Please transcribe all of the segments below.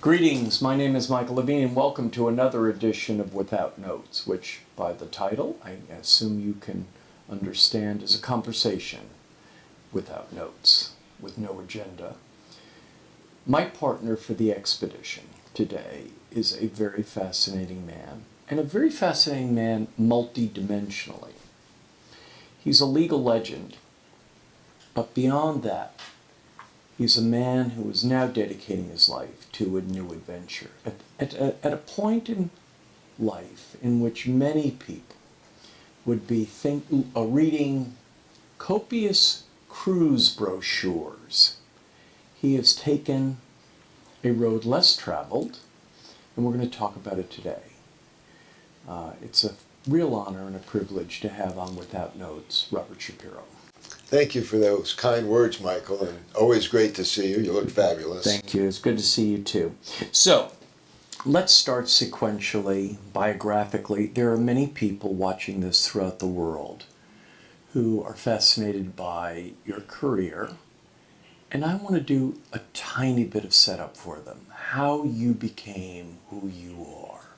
Greetings, my name is Michael Levine and welcome to another edition of Without Notes, which by the title I assume you can understand is a conversation without notes, with no agenda. My partner for the expedition today is a very fascinating man, and a very fascinating man multidimensionally. He's a legal legend, but beyond that, he's a man who is now dedicating his life to a new adventure. At a point in life in which many people would be reading copious cruise brochures, he has taken a road less traveled, and we're going to talk about it today. It's a real honor and a privilege to have on Without Notes Robert Shapiro. Thank you for those kind words, Michael, and always great to see you. You look fabulous. Thank you. It's good to see you too. So, let's start sequentially, biographically. There are many people watching this throughout the world who are fascinated by your career, and I want to do a tiny bit of setup for them, how you became who you are.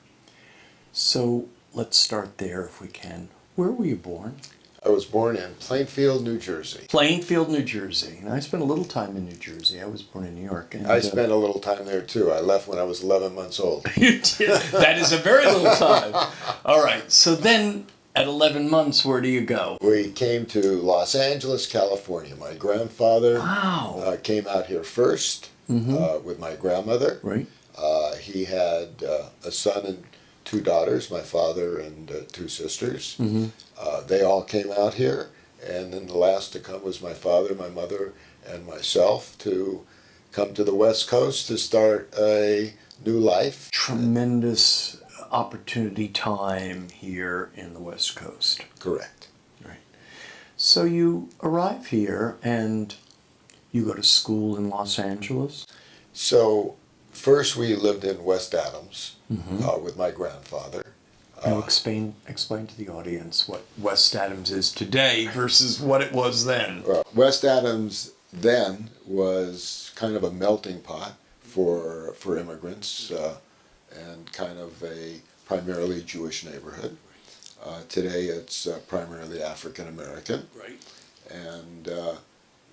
So, let's start there if we can. Where were you born? I was born in Plainfield, New Jersey. Plainfield, New Jersey. And I spent a little time in New Jersey. I was born in New York. And, I spent a little time there too. I left when I was 11 months old. You did? That is a very little time. All right. So then at 11 months, where do you go? We came to Los Angeles, California. My grandfather came out here first with my grandmother. Right. He had a son and two daughters, my father and two sisters. They all came out here, and then the last to come was my father, my mother, and myself to come to the West Coast to start a new life. Tremendous opportunity time here in the West Coast. Correct. Right. So you arrive here and you go to school in Los Angeles? So first we lived in West Adams with my grandfather. Now explain to the audience what West Adams is today versus what it was then. West Adams then was kind of a melting pot for immigrants and kind of a primarily Jewish neighborhood. Today it's primarily African American. Right. And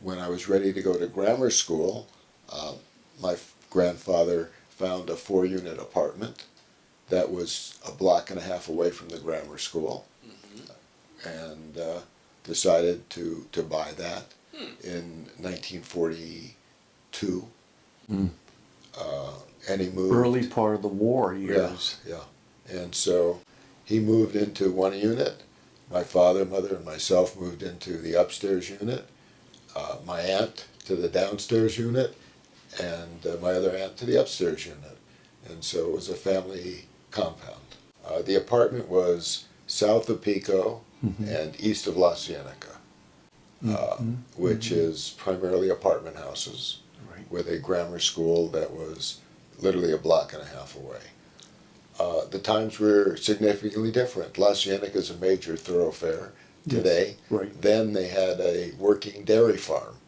when I was ready to go to grammar school, my grandfather found a 4-unit apartment that was a block and a half away from the grammar school, and decided to buy that in 1942. And he moved. Early part of the war years. Yeah. And so he moved into 1 unit. My father, mother, and myself moved into the upstairs unit. My aunt to the downstairs unit, and my other aunt to the upstairs unit. And so it was a family compound. The apartment was south of Pico and east of La Cienega, which is primarily apartment houses, with a grammar school that was literally a block and a half away. The times were significantly different. La Cienega is a major thoroughfare today. Yes. Right. Then they had a working dairy farm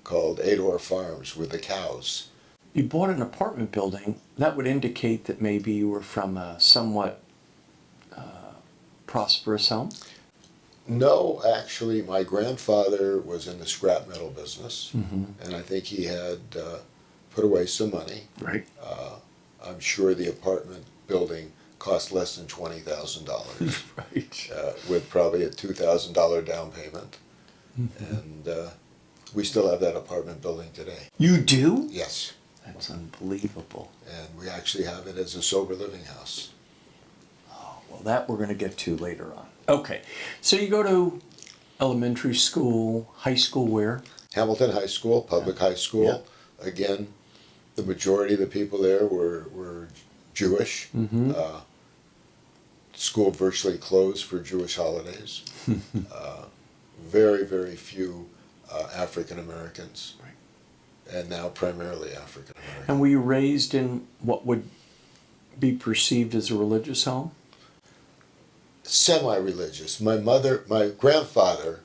called Ador Farms with the cows. You bought an apartment building. That would indicate that maybe you were from a somewhat prosperous home? No, actually, my grandfather was in the scrap metal business, and I think he had put away some money. Right. I'm sure the apartment building cost less than $20,000, Right. with probably a $2,000 down payment. And we still have that apartment building today. You do? Yes. That's unbelievable. And we actually have it as a sober living house. Oh, well, that we're going to get to later on. Okay. So you go to elementary school, high school where? Hamilton High School, public high school. Yeah. Again, the majority of the people there were Jewish. School virtually closed for Jewish holidays. Very, very few African Americans. Right. And now primarily African American. And were you raised in what would be perceived as a religious home? Semi-religious. My grandfather,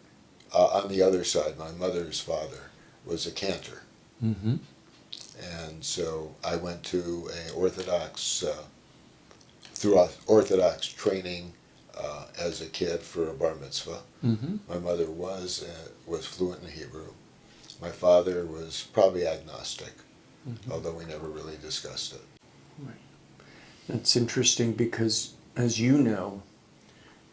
on the other side, my mother's father, was a cantor. And so I went to a Orthodox, through Orthodox training as a kid for a bar mitzvah. Mm-hmm. My mother was fluent in Hebrew. My father was probably agnostic, although we never really discussed it. Right. That's interesting because, as you know,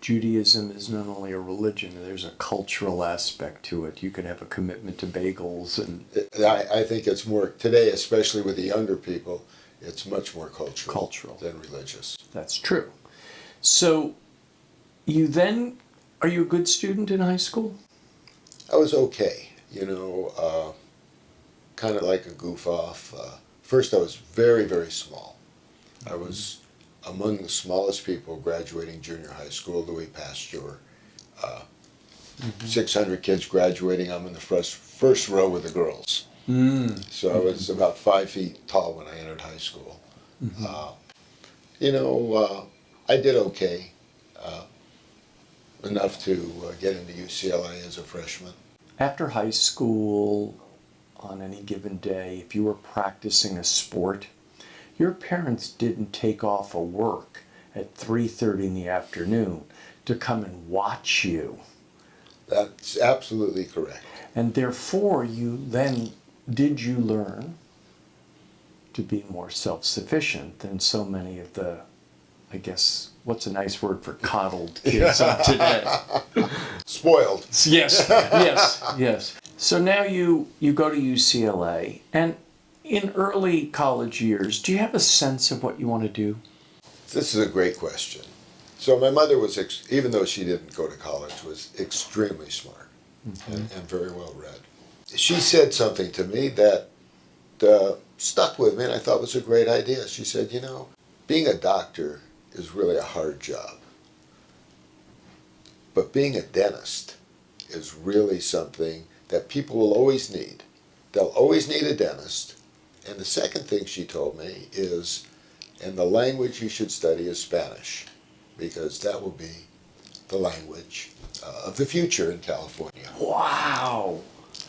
Judaism is not only a religion, there's a cultural aspect to it. You can have a commitment to bagels and... I think it's more, today, especially with the younger people, it's much more cultural than religious. That's true. So, you then, are you a good student in high school? I was okay, kind of like a goof off. First, I was very, very small. I was among the smallest people graduating junior high school, Louis Pasteur. 600 kids graduating, I'm in the first row with the girls. So I was about 5 feet tall when I entered high school. I did okay, enough to get into UCLA as a freshman. After high school, on any given day, if you were practicing a sport, your parents didn't take off of work at 3:30 in the afternoon to come and watch you. That's absolutely correct. And therefore, did you learn to be more self-sufficient than so many of the, I guess, what's a nice word for coddled kids of today? Spoiled. Yes, yes. So now you go to UCLA, and in early college years, do you have a sense of what you want to do? This is a great question. So my mother was, even though she didn't go to college, was extremely smart and very well read. She said something to me that stuck with me and I thought was a great idea. She said, being a doctor is really a hard job. But being a dentist is really something that people will always need. They'll always need a dentist. And the second thing she told me is, and the language you should study is Spanish, because that will be the language of the future in California. Wow.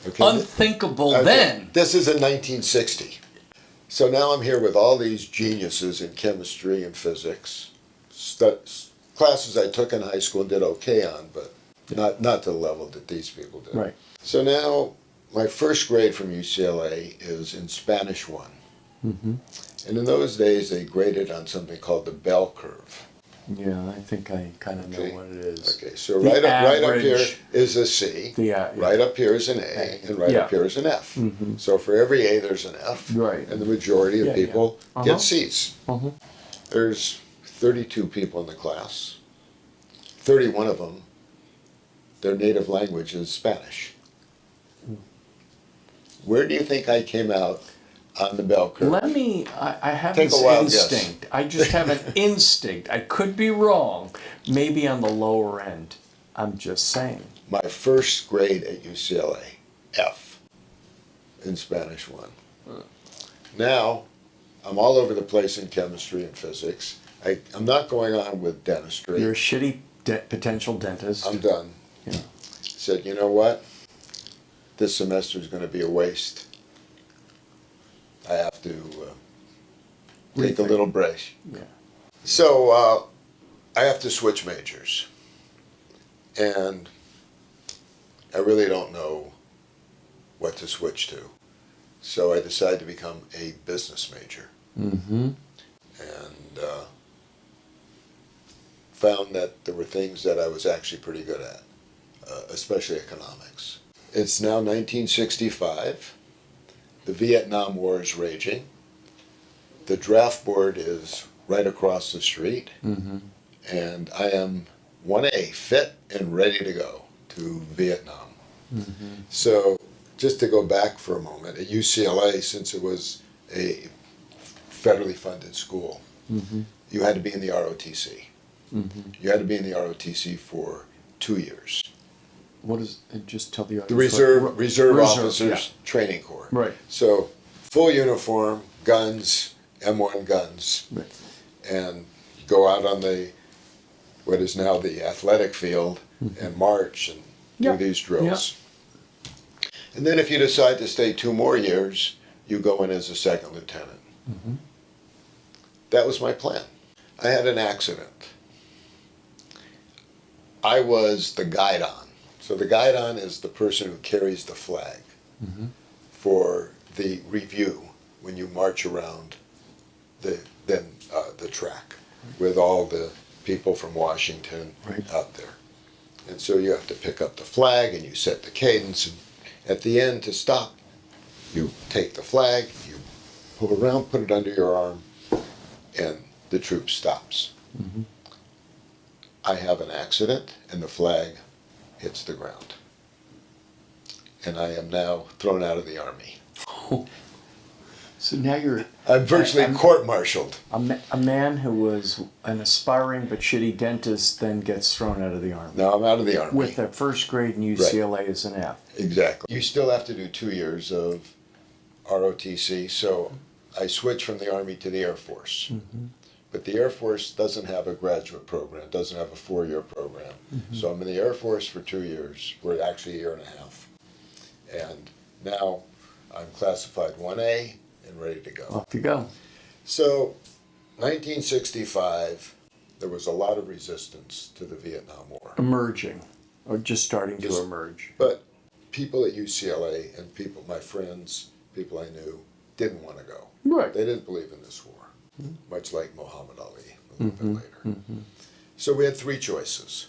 Okay. Unthinkable then. This is in 1960. So now I'm here with all these geniuses in chemistry and physics. Classes I took in high school and did okay on, but not to the level that these people did. Right. So now my first grade from UCLA is in Spanish 1. And in those days they graded on something called the bell curve. Yeah, I think I kind of know what it is. Okay, so The right up here average- is a C, right up here is an A, and right up here is an F. So for every A there's an F, Right. and the majority of people get Cs. Uh-huh. There's 32 people in the class. 31 of them, their native language is Spanish. Where do you think I came out on the bell curve? I have Take this a wild guess. instinct. I just have an instinct. I could be wrong. Maybe on the lower end. I'm just saying. My first grade at UCLA, F, in Spanish 1. Now, I'm all over the place in chemistry and physics. I'm not going on with dentistry. You're a shitty potential dentist. I'm done. Yeah. Said, you know what? This semester is going to be a waste. I have to take a little break. Yeah. So I have to switch majors. And I really don't know what to switch to. So I decided to become a business major. And found that there were things that I was actually pretty good at, especially economics. It's now 1965. The Vietnam War is raging. The draft board is right across the street. And I am 1A, fit and ready to go to Vietnam. So just to go back for a moment, at UCLA, since it was a federally funded school, you had to be in the ROTC. You had to be in the ROTC for 2 years. What is, just tell the audience. The Reserve Officers yeah. Training Corps. Right. So full uniform, guns, M1 guns, Right. and go out on what is now the athletic field and march and do these drills. And then if you decide to stay 2 more years, you go in as a second lieutenant. That was my plan. I had an accident. I was the guidon. So the guidon is the person who carries the flag for the review when you march around the track with all the people from Washington out there. And so you have to pick up the flag and you set the cadence, and at the end to stop, you take the flag, you pull around, put it under your arm, and the troop stops. I have an accident and the flag hits the ground. And I am now thrown out of the Army. So now you're I'm virtually court-martialed. a man who was an aspiring but shitty dentist then gets thrown out of the Army. Now I'm out of the Army. With a first grade in UCLA as an F. Exactly. You still have to do 2 years of ROTC, so I switched from the Army to the Air Force. But the Air Force doesn't have a graduate program, doesn't have a 4-year program. So I'm in the Air Force for 2 years, we're actually a year and a half. And now I'm classified 1A and ready to go. Off you go. So 1965, there was a lot of resistance to the Vietnam War. Emerging, or just starting to emerge. But people at UCLA and people, my friends, people I knew, didn't want to go. Right. They didn't believe in this war, much like Muhammad Ali a little bit later. So we had 3 choices.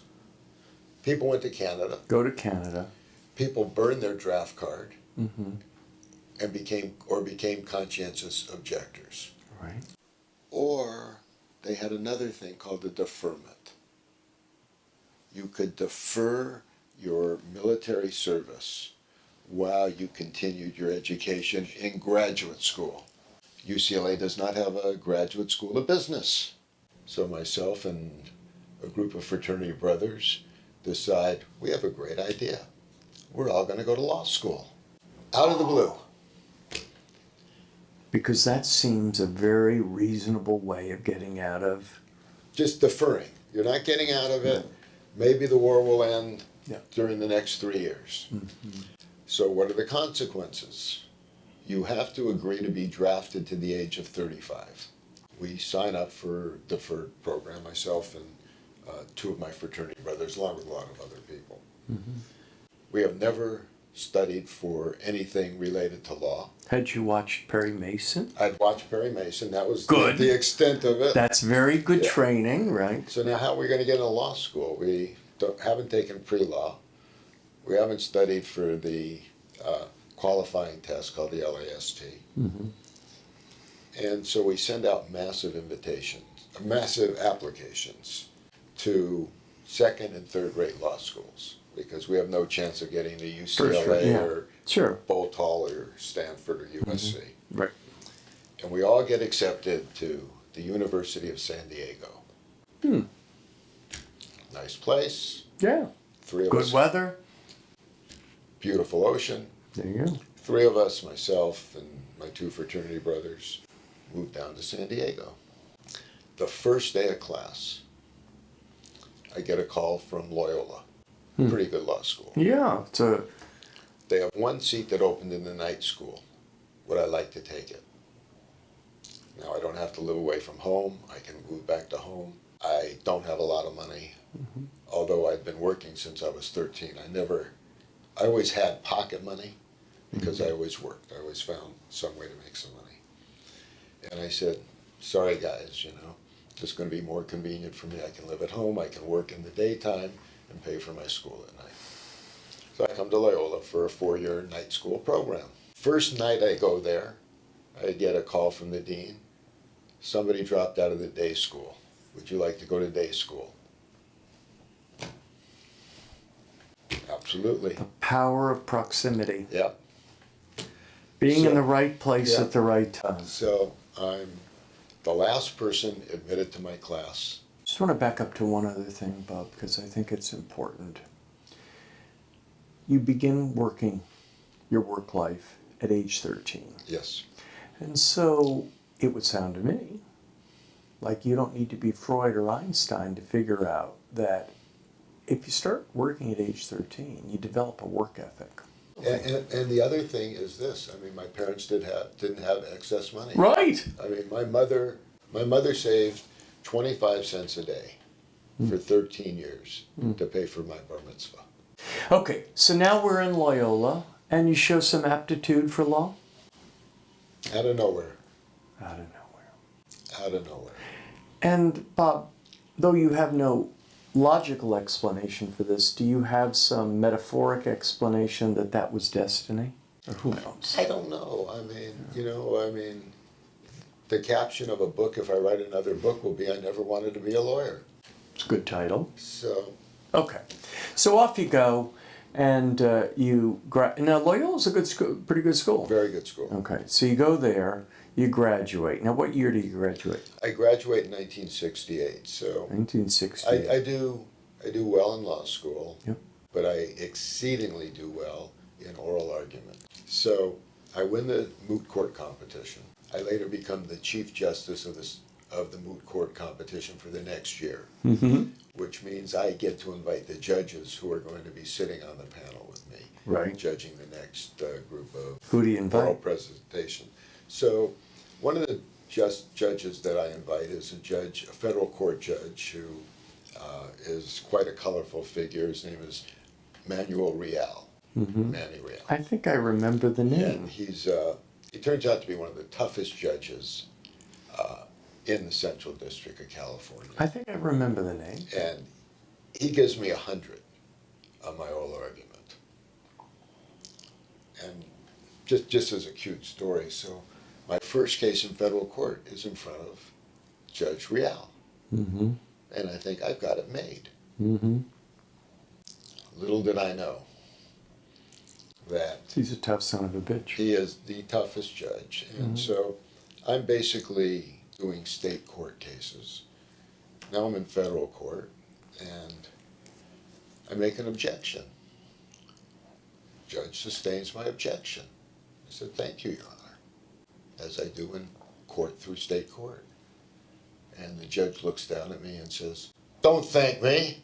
People went to Canada. Go to Canada. People burned their draft card and became conscientious objectors. Right. Or they had another thing called the deferment. You could defer your military service while you continued your education in graduate school. UCLA does not have a graduate school of business. So myself and a group of fraternity brothers decide we have a great idea. We're all going to go to law school. Out of the blue. Because that seems a very reasonable way of getting out of... Just deferring. You're not getting out of it. Maybe the war will end during the next 3 years. So what are the consequences? You have to agree to be drafted to the age of 35. We sign up for deferred program, myself and 2 of my fraternity brothers, along with a lot of other people. We have never studied for anything related to law. Had you watched Perry Mason? I'd watched Perry Mason. That was Good. The extent of it. That's very good training, right? So now how are we going to get into law school? We haven't taken pre-law. We haven't studied for the qualifying test called the LAST. And so we send out massive applications to 2nd and 3rd rate law schools because we have no chance of getting to UCLA or Bolt Hall or Stanford or USC. Right. And we all get accepted to the University of San Diego. Nice place. Yeah. 3 of Good us. weather. Beautiful ocean. There you go. 3 of us, myself and my 2 fraternity brothers, moved down to San Diego. The first day of class, I get a call from Loyola. Pretty good law school. Yeah. They have 1 seat that opened in the night school. Would I like to take it? Now I don't have to live away from home. I can move back to home. I don't have a lot of money, although I'd been working since I was 13. I always had pocket money because I always worked. I always found some way to make some money. And I said, sorry guys, it's going to be more convenient for me. I can live at home, I can work in the daytime and pay for my school at night. So I come to Loyola for a 4-year night school program. First night I go there, I get a call from the dean. Somebody dropped out of the day school. Would you like to go to day school? Absolutely. The power of proximity. Yeah. Being in the right place at the right time. So I'm the last person admitted to my class. Just want to back up to one other thing, Bob, because I think it's important. You begin working your work life at age 13. Yes. And so it would sound to me like you don't need to be Freud or Einstein to figure out that if you start working at age 13, you develop a work ethic. And the other thing is this, I mean, my parents didn't have excess money. Right. I mean, my mother saved 25 cents a day for 13 years to pay for my bar mitzvah. Okay, so now we're in Loyola, and you show some aptitude for law? Out of nowhere. Out of nowhere. Out of nowhere. And Bob, though you have no logical explanation for this, do you have some metaphoric explanation that that was destiny? Or who knows? I don't know. I mean, the caption of a book, if I write another book, will be, I never wanted to be a lawyer. It's a good title. So. Okay. So off you go, and now Loyola's a good school, pretty good school. Very good school. Okay, so you go there, you graduate. Now, what year do you graduate? I graduate in 1968, so 1968. I do well in law school, Yep. but I exceedingly do well in oral argument. So I win the moot court competition. I later become the chief justice of the moot court competition for the next year, which means I get to invite the judges who are going to be sitting on the panel with me, Right. judging the next group of Who do you oral invite? presentation. So one of the judges that I invite is a federal court judge who is quite a colorful figure. His name is Manuel Real, Manny Real. I think I remember the name. And he turns out to be one of the toughest judges in the Central District of California. I think I remember the name. And he gives me 100 on my oral argument. And just as a cute story, so my first case in federal court is in front of Judge Real. Mm-hmm. And I think I've got it made. Mm-hmm. Little did I know that He's a tough son of a bitch. he is the toughest judge. And so I'm basically doing state court cases. Now I'm in federal court, and I make an objection. Judge sustains my objection. I said, thank you, Your Honor, as I do in court through state court. And the judge looks down at me and says, don't thank me.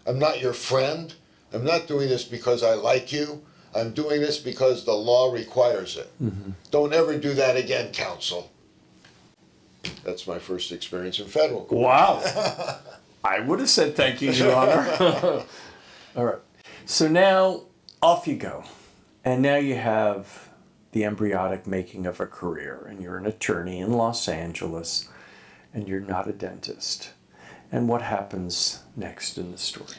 I'm not your friend. I'm not doing this because I like you. I'm doing this because the law requires it. Don't ever do that again, counsel. That's my first experience in federal court. Wow. I would have said thank you, Your Honor. All right. So now off you go. And now you have the embryonic making of a career, and you're an attorney in Los Angeles, and you're not a dentist. And what happens next in the story?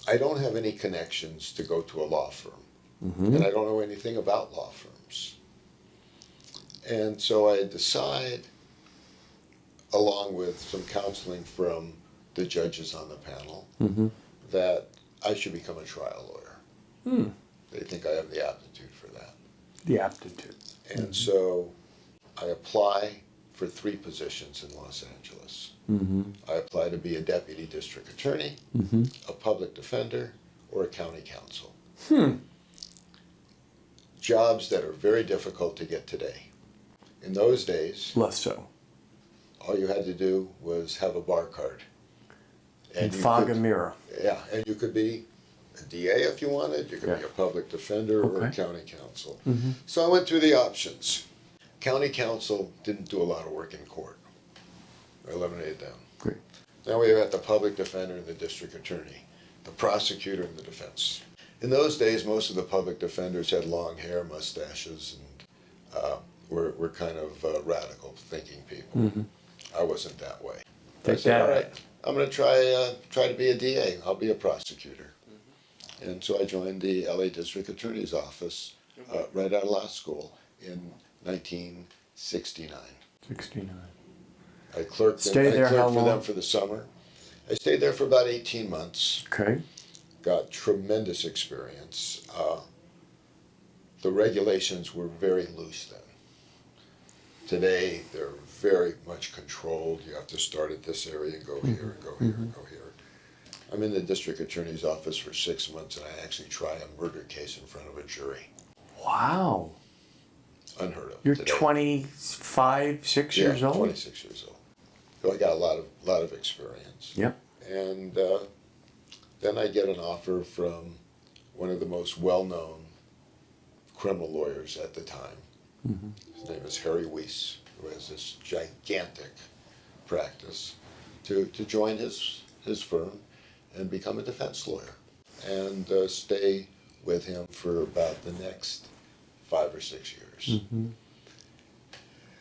I don't have any connections to go to a law firm. And I don't know anything about law firms. And so I decide, along with some counseling from the judges on the panel, that I should become a trial lawyer. They think I have the aptitude for that. The aptitude. And so I apply for 3 positions in Los Angeles. I apply to be a deputy district attorney, a public defender, or a county counsel. Jobs that are very difficult to get today. In those days, Less so. all you had to do was have a bar card. And you fog a could- mirror. Yeah, and you could be a DA if you wanted, you could be a public defender or a Okay. county counsel. So I went through the options. County counsel didn't do a lot of work in court. I eliminated them. Great. Now we have the public defender and the district attorney, the prosecutor and the defense. In those days, most of the public defenders had long hair, mustaches, and were kind of radical thinking people. I wasn't that way. I Take said, that. all right, I'm going to try to be a DA. I'll be a prosecutor. And so I joined the LA District Attorney's Office right out of law school in 1969. 69. I clerked, Stay there how for them long? for the summer. I stayed there for about 18 months. Okay. Got tremendous experience. The regulations were very loose then. Today, they're very much controlled. You have to start at this area and go here and go here and go here. I'm in the district attorney's office for 6 months, and I actually try a murder case in front of a jury. Wow. Unheard of. You're today. 25, 6 years old? 26 years old. So I got a lot of experience. Yep. And then I get an offer from one of the most well-known criminal lawyers at the time. Mm-hmm. His name is Harry Weiss, who has this gigantic practice, to join his firm and become a defense lawyer and stay with him for about the next 5 or 6 years. Mm-hmm.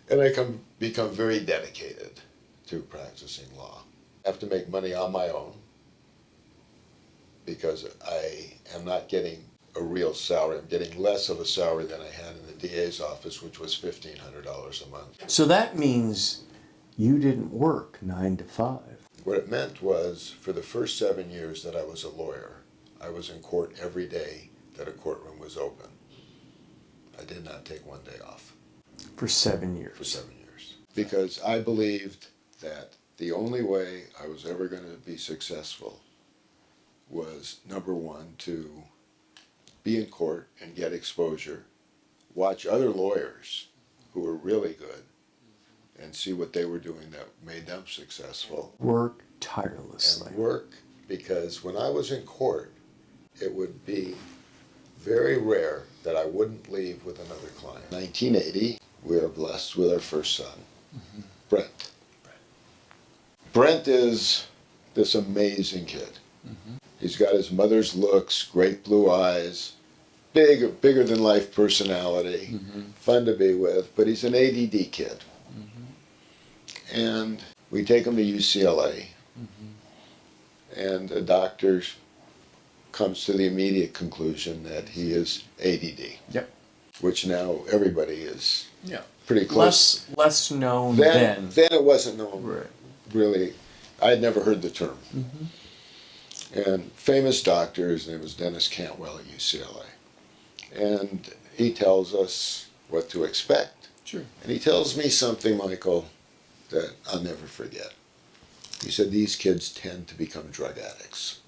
And I become very dedicated to practicing law. I have to make money on my own because I am not getting a real salary. I'm getting less of a salary than I had in the DA's office, which was $1,500 a month. So that means you didn't work 9 to 5. What it meant was, for the first 7 years that I was a lawyer, I was in court every day that a courtroom was open. I did not take one day off. For 7 years. For 7 years. Because I believed that the only way I was ever going to be successful was, number one, to be in court and get exposure, watch other lawyers who were really good, and see what they were doing that made them successful. Work tirelessly. And work, because when I was in court, it would be very rare that I wouldn't leave with another client. 1980, we are blessed with our first son, Mm-hmm. Brent. Brent is this amazing kid. Mm-hmm. He's got his mother's looks, great blue eyes, bigger than life personality, Mm-hmm. fun to be with, but he's an ADD kid. Mm-hmm. And we take him to UCLA, Mm-hmm. and a doctor comes to the immediate conclusion that he is ADD. Yep. Which now everybody is Yeah. pretty close. Less known Then it wasn't known, Right. really. I had never heard the term. Mm-hmm. And famous doctor, his name was Dennis Cantwell at UCLA. And he tells us what to expect. Sure. And he tells me something, Michael, that I'll never forget. He said, these kids tend to become drug addicts.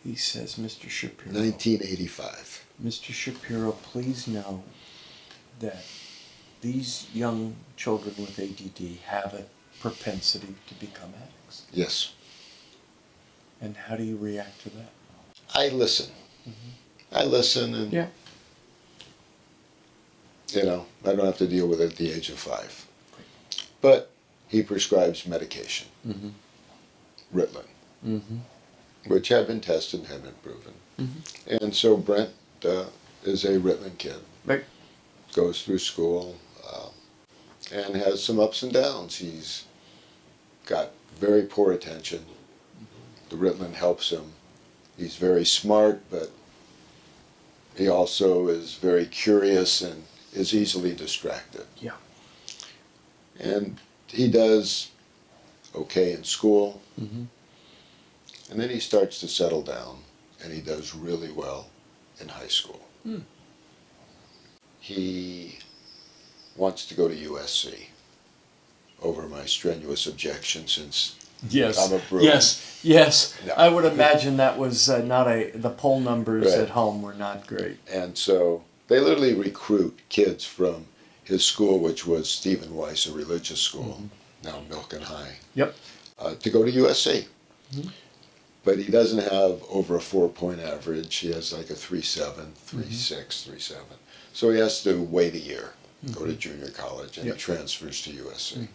He says, Mr. Shapiro. 1985. Mr. Shapiro, please know that these young children with ADD have a propensity to become addicts. Yes. And how do you react to that? I listen. Mm-hmm. I listen and, Yeah. you know, I don't have to deal with it at the age of 5. But he prescribes medication, Mm-hmm. Ritalin, Mm-hmm. which had been tested and had been proven. Mm-hmm. And so Brent is a Ritalin kid. Right. Goes through school and has some ups and downs. He's got very poor attention. The Ritalin helps him. He's very smart, but he also is very curious and is easily distracted. Yeah. And he does okay in school, Mm-hmm. and then he starts to settle down, and he does really well in high school. Mm. He wants to go to USC over my strenuous objection, since Yes. I'm a Bruin. Yes. No. I would imagine that was the poll numbers Right. at home were not great. And so they literally recruit kids from his school, which was Stephen Weiss, a religious school, now Milken High, Yep. to go to USC. Mhm. But he doesn't have over a 4-point average. He has like a 3.7, 3.6, 3.7. So he has to wait a year, go to junior college, and Yep. he transfers to USC. In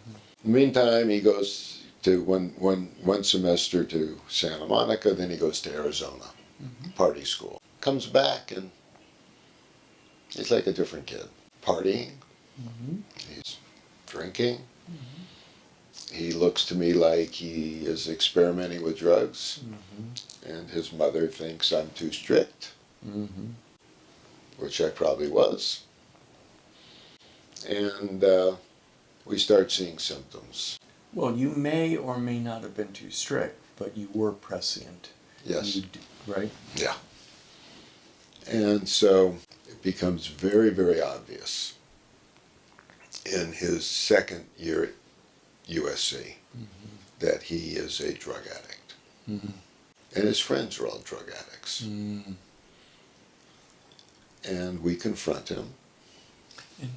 the meantime, he goes to one semester to Santa Monica, then he goes to Arizona, party school. Comes back and he's like a different kid. Partying, Mm-hmm. he's drinking. He looks to me like he is experimenting with drugs, Mm-hmm. and his mother thinks I'm too strict, Mm-hmm. which I probably was. And we start seeing symptoms. Well, you may or may not have been too strict, but you were prescient. Yes. Right? Yeah. And so it becomes very, very obvious in his second year at USC that he is a drug addict. Mm-hmm. And his friends are all drug addicts. Mm. And we confront him. And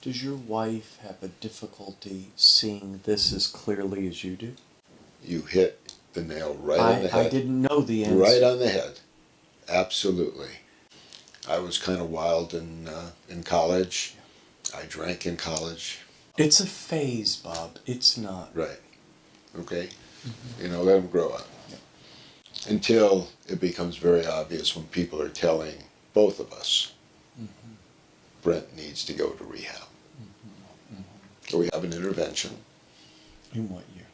does your wife have a difficulty seeing this as clearly as you do? You hit the nail right on the head. I didn't know the answer. Right on the head. Absolutely. I was kind of wild in college. I drank in college. It's a phase, Bob. It's not. Right. Okay. Let them grow up. Until it becomes very obvious when people are telling both of us, Brent needs to go to rehab. So we have an intervention. In what year?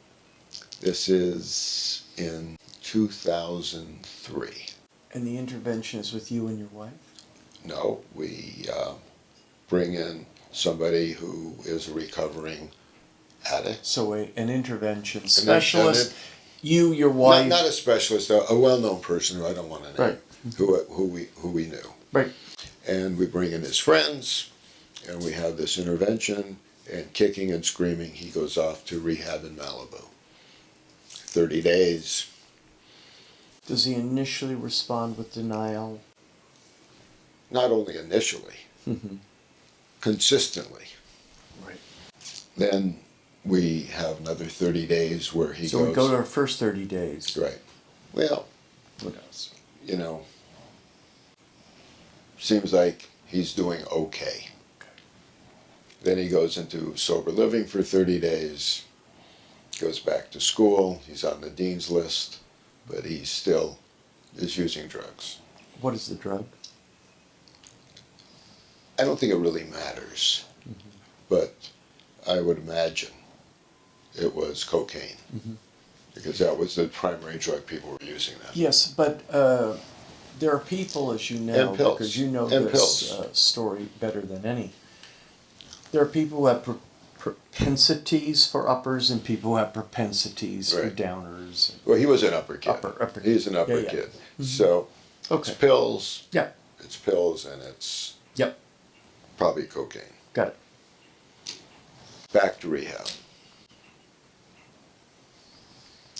This is in 2003. And the intervention is with you and your wife? No, we bring in somebody who is a recovering addict. So an intervention And specialist, you, your wife. Not a specialist, a well-known person who I don't want to name, Right. who we knew. Right. And we bring in his friends, and we have this intervention, and kicking and screaming, he goes off to rehab in Malibu. 30 days. Does he initially respond with denial? Not only initially, consistently. Right. Then we have another 30 days where he goes. So we go to our first 30 days. Right. Well, What else? Seems like he's doing okay. Then he goes into sober living for 30 days, goes back to school, he's on the dean's list, but he still is using drugs. What is the drug? I don't think it really matters, but I would imagine it was cocaine, because that was the primary drug people were using then. Yes, but there are people, as you know, And pills. because you know And this pills. Story better than any. There are people who have propensities for uppers and people who have propensities for Right. downers. Well, he was an upper kid. Upper He's an upper yeah. kid. So Okay. it's pills. Yep. It's pills, and it's Yep. probably cocaine. Got it. Back to rehab.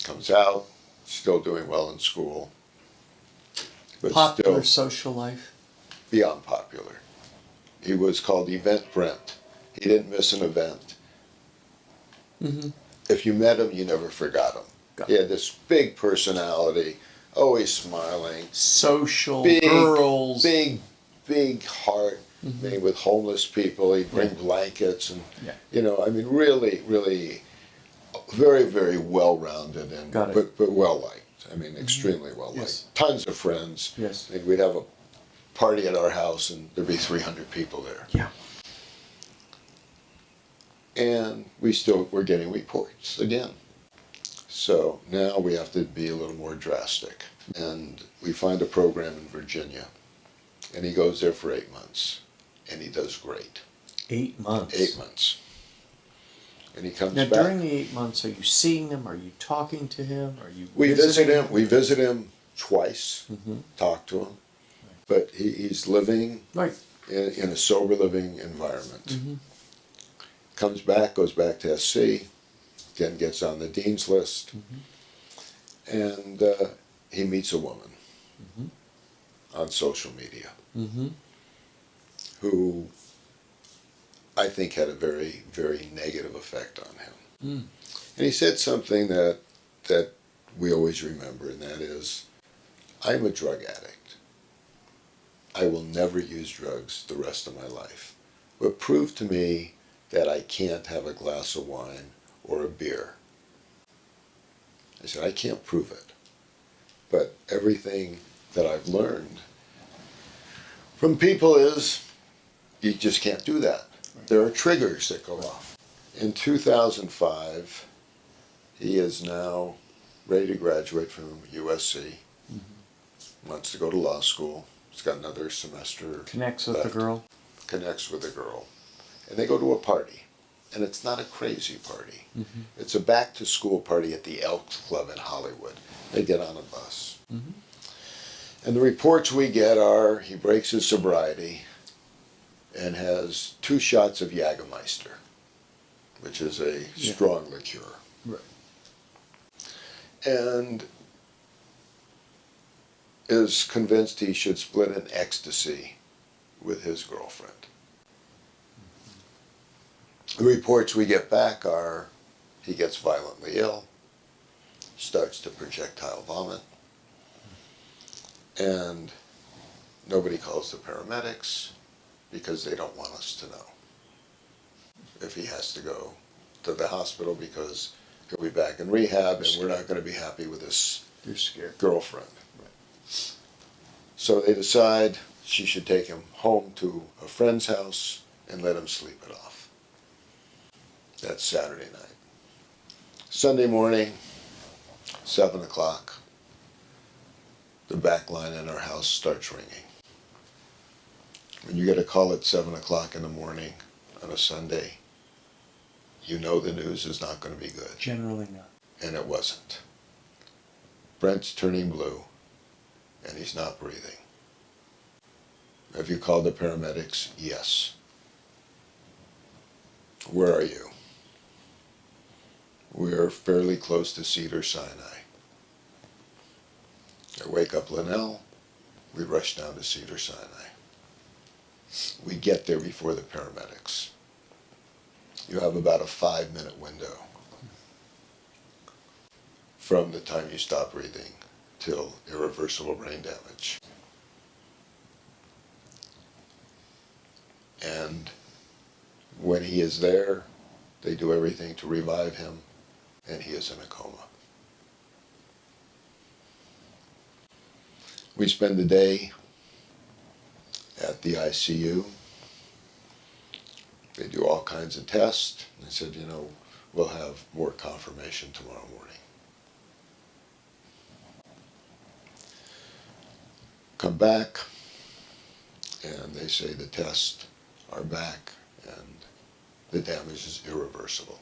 Comes out, still doing well in school, but Popular still social life. beyond popular. He was called Event Brent. He didn't miss an event. If you met him, you never forgot him. Got He had this big personality, always smiling, Social big, girls. big heart. Being with homeless people, he'd bring blankets and, Yeah. really, really very, very well-rounded and Got it. but well-liked. Extremely well-liked. Yes. Tons of friends. Yes. We'd have a party at our house and there'd be 300 people there. Yeah. And we're getting reports again. So now we have to be a little more drastic. And we find a program in Virginia. And he goes there for 8 months. And he does great. 8 months. 8 months. And he comes Now, back. during the 8 months, are you seeing him? Are you talking to him? Are you We visiting visit him twice, talk to him. But he's living Right. in a sober living environment. Comes back, goes back to SC, again gets on the dean's list, and he meets a woman on social media who I think had a very, very negative effect on him. And he said something that we always remember, and that is, I'm a drug addict. I will never use drugs the rest of my life. But prove to me that I can't have a glass of wine or a beer. I said, I can't prove it. But everything that I've learned from people is you just can't do that. There are triggers that go off. In 2005, he is now ready to graduate from USC, wants to go to law school. He's got another semester. Connects with left. the girl. Connects with a girl. And they go to a party. And it's not a crazy party. It's a back to school party at the Elks Club in Hollywood. They get on a bus. And the reports we get are he breaks his sobriety and has 2 shots of Jägermeister, which is a strong liqueur. Right. And is convinced he should split an ecstasy with his girlfriend. The reports we get back are he gets violently ill, starts to projectile vomit, and Nobody calls the paramedics because they don't want us to know if he has to go to the hospital because he'll be back in rehab and we're not going to be happy with his You're scared. girlfriend. So they decide she should take him home to a friend's house and let him sleep it off. That's Saturday night. Sunday morning, 7 o'clock, the back line in our house starts ringing. When you get a call at 7 o'clock in the morning on a Sunday, you know the news is not going to be good. Generally not. And it wasn't. Brent's turning blue, and he's not breathing. Have you called the paramedics? Yes. Where are you? We're fairly close to Cedars-Sinai. I wake up Linnell. We rush down to Cedars-Sinai. We get there before the paramedics. You have about a 5-minute window from the time you stop breathing till irreversible brain damage. And when he is there, they do everything to revive him, and he is in a coma. We spend the day at the ICU. They do all kinds of tests. They said, we'll have more confirmation tomorrow morning. Come back, and they say the tests are back, and the damage is irreversible.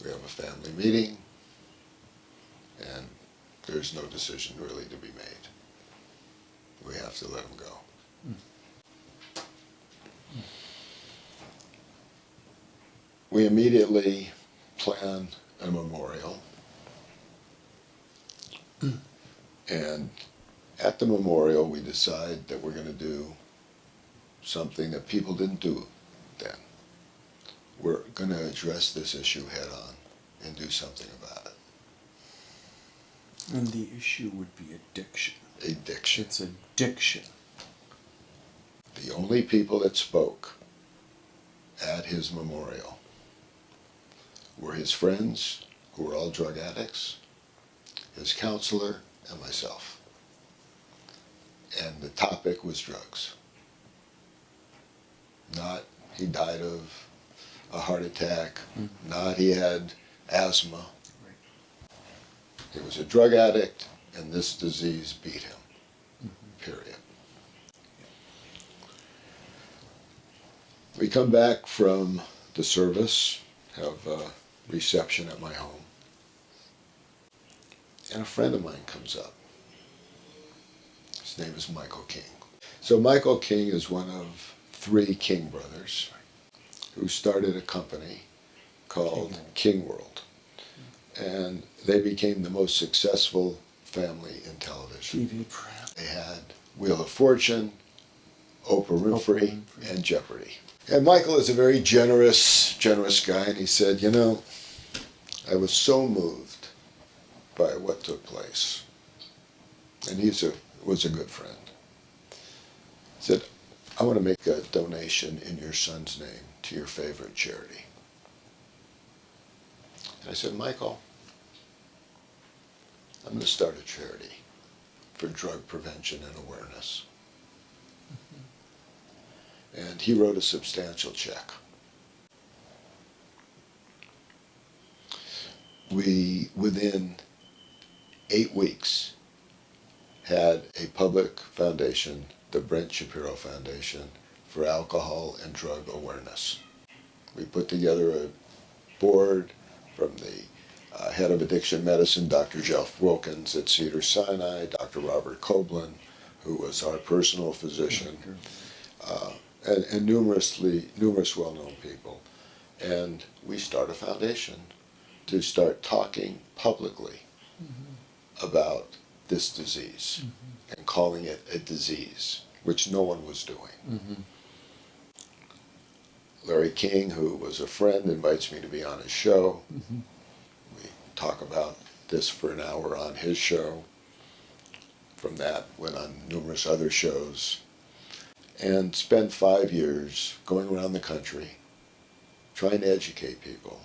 We have a family meeting, and there's no decision really to be made. We have to let him go. We immediately plan a memorial. And at the memorial, we decide that we're going to do something that people didn't do then. We're going to address this issue head on and do something about it. And the issue would be addiction. Addiction. It's addiction. The only people that spoke at his memorial were his friends, who were all drug addicts, his counselor, and myself. And the topic was drugs. Not he died of a heart attack, not he had asthma. Right. He was a drug addict, and this disease beat him, period. We come back from the service, have a reception at my home, and a friend of mine comes up. His name is Michael King. So Michael King is one of 3 King brothers who started a company called King World. And they became the most successful family in television. TV program. They had Wheel of Fortune, Oprah Winfrey, and Jeopardy. And Michael is a very generous guy, and he said, I was so moved by what took place. And he was a good friend. He said, I want to make a donation in your son's name to your favorite charity. And I said, Michael, I'm going to start a charity for drug prevention and awareness. And he wrote a substantial check. We, within 8 weeks, had a public foundation, the Brent Shapiro Foundation, for alcohol and drug awareness. We put together a board from the head of addiction medicine, Dr. Jeff Wilkins at Cedars-Sinai, Dr. Robert Coblin, who was our personal physician, and numerous well-known people. And we start a foundation to start talking publicly about this disease and calling it a disease, which no one was doing. Larry King, who was a friend, invites me to be on his show. We talk about this for an hour on his show. from that, went on numerous other shows, and spent 5 years going around the country trying to educate people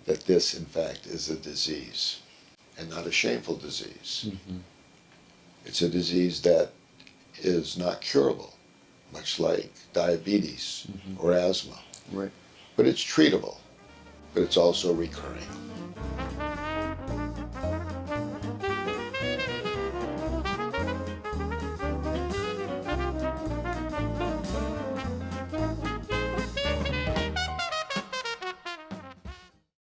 that this, in fact, is a disease, and not a shameful disease. Mm-hmm. It's a disease that is not curable, much like diabetes or asthma. Right. But it's treatable, but it's also recurring.